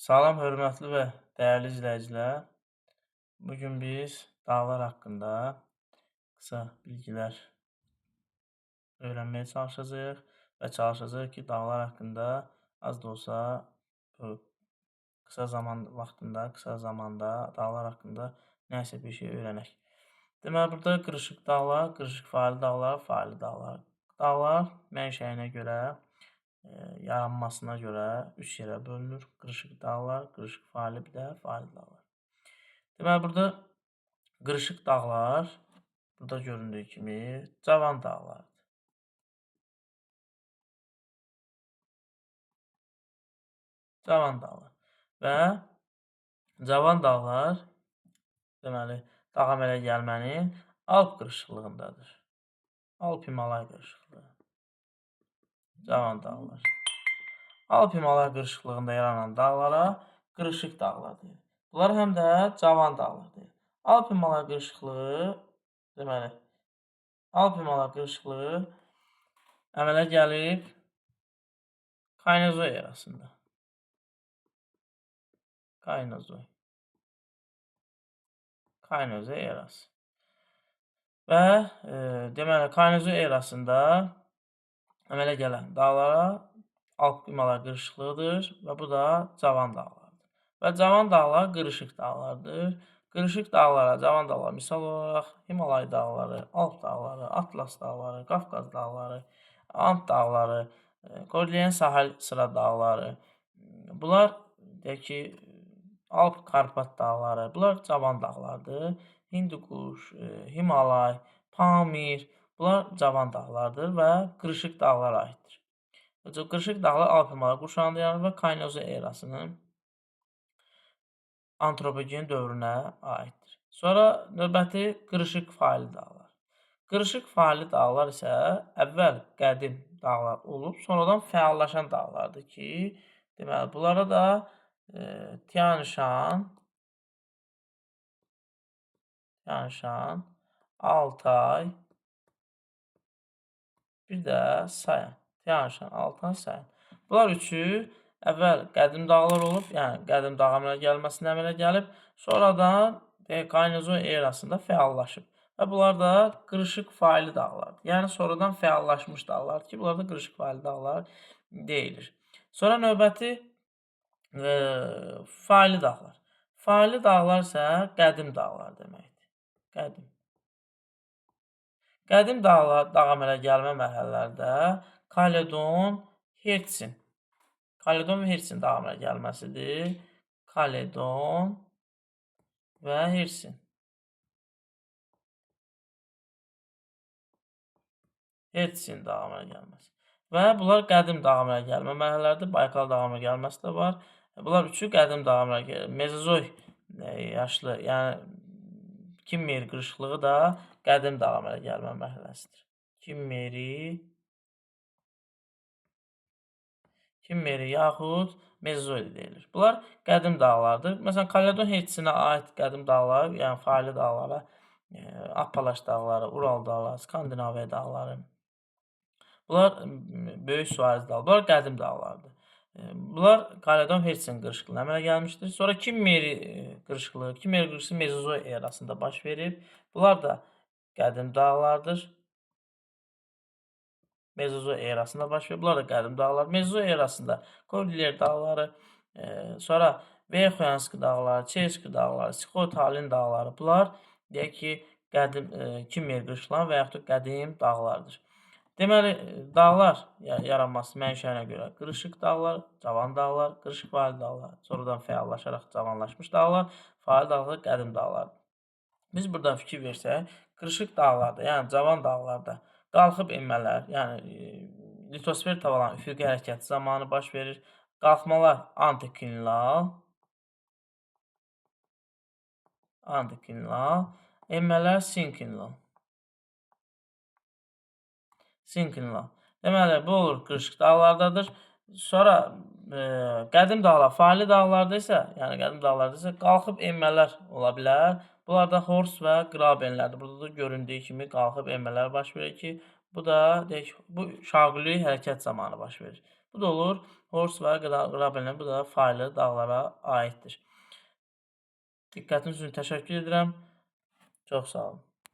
Salam, hörmətli və dəyərli izləyicilər. Bugün biz dağlar haqqında qısa bilgilər öyrənməyə çalışacağıq və çalışacağıq ki, dağlar haqqında az da olsa bu qısa zaman vaxtında, qısa zamanda dağlar haqqında nəsə bir şey öyrənək. Deməli, burada qırışıq dağlar, qırışıq faili dağlar, faili dağlar. Dağlar mənşəyinə görə, yaranmasına görə üç yerə bölünür. Qırışıq dağlar, qırışıq faili, bir də faili dağlar. Deməli, burada qırışıq dağlar, burada göründüyü kimi cavan dağlardır. Cavan dağlar. Və cavan dağlar, deməli, dağ əmələ gəlmənin Alp qırışıqlığındadır. Alp-Himalay qırışıqlığı. Cavan dağlar. Alp-Himalay qırışıqlığında yaranan dağlara qırışıq dağlar deyilir. Bunlar həm də cavan dağlar deyilir. Alp-Himalay qırışıqlığı, deməli, Alp-Himalay qırışıqlığı əmələ gəlib Kaynozoy erasında. Kaynozoy erası. Və deməli, Kaynozoy erasında əmələ gələn dağlara Alp-Himalay qırışıqlığıdır və bu da cavan dağlardır. Və cavan dağlar qırışıq dağlardır. Qırışıq dağlara, cavan dağlar misal olaraq Himalay dağları, Alp dağları, Atlas dağları, Qafqaz dağları, Ant dağları, Kordilyen sahil sıra dağları, bunlar deyək ki, Alp-Karpat dağları, bunlar cavan dağlardır. Hindukuş, Himalay, Pamir, bunlar cavan dağlardır və qırışıq dağlara aiddir. Qırışıq dağlar Alp-Himalay qurşağında yaranır və Kaynozoy erasının antropogen dövrünə aiddir. Sonra növbəti qırışıq faili dağlar. Qırışıq faili dağlar isə əvvəl qədim dağlar olub, sonradan fəallaşan dağlardır ki, deməli, bunlara da Tian Şan, Altay, bir də Sayan. Tian Şan, Altay, Sayan. Bunlar üçü əvvəl qədim dağlar olub, yəni qədim dağ əmələ gəlməsində əmələ gəlib, sonradan Kaynozoy erasında fəallaşıb. Və bunlar da qırışıq faili dağlardır. Yəni, sonradan fəallaşmış dağlar ki, bunlar da qırışıq faili dağlar deyilir. Sonra növbəti faili dağlar. Faili dağlar isə qədim dağlar deməkdir. Qədim. Qədim dağ əmələ gəlmə mərhələlərdə Kaledon, Hertsin. Kaledon və Hertsin dağ əmələ gəlməsidir. Kaledon və Hertsin. Hertsin dağ əmələ gəlməsi. Və bunlar qədim dağ əmələ gəlmə mərhələlərdir. Baykal dağ əmələ gəlməsi də var. Bunlar üçü qədim dağ əmələ gəlir. Mezozoy yaşlı, yəni Kimmeri qırışıqlığı da qədim dağ əmələ gəlmə mərhələsidir. Kimmeri yaxud Mezozoy deyilir. Bunlar qədim dağlardır. Məsələn, Kaledon Hertsinə aid qədim dağlar, yəni faili dağlara, Appalaç dağları, Ural dağları, Skandinaviya dağları, bunlar böyük suariz dağlar, bunlar qədim dağlardır. Bunlar Kaledon Hertsin qırışıqlığına əmələ gəlmişdir. Sonra Kimmeri qırışıqlığı Mezozoy erasında baş verib. Bunlar da qədim dağlardır. Mezozoy erasında baş verib. Bunlar da qədim dağlar. Mezozoy erasında Kordilyer dağları, sonra Verxoyanski dağları, Çelski dağları, Skotalin dağları, bunlar deyək ki, qədim Kimmeri qırışıqları və yaxud da qədim dağlardır. Deməli, dağlar yaranması mənşəyinə görə qırışıq dağlar, cavan dağlar, qırışıq faili dağlar, sonradan fəallaşaraq cavanlaşmış dağlar, faili dağlar, qədim dağlardır. Biz buradan fikir versək, qırışıq dağlarda, yəni cavan dağlarda qalxıb enmələr, yəni litosfer tavanların üfüqi hərəkəti zamanı baş verir. Qalxmalar antiklinal, enmələr sinklinal. Deməli, bu olur qırışıq dağlardadır. Sonra qədim dağlar, faili dağlarda isə, qalxıb enmələr ola bilər. Bunlar da Hors və Grabenlərdir. Burada da göründüyü kimi qalxıb enmələr baş verir ki, bu da deyək, bu şaquli hərəkət zamanı baş verir. Bu da olur Hors və Qrabelin, bu da Faylı dağlara aiddir. Diqqətiniz üçün təşəkkür edirəm. Çox sağ olun.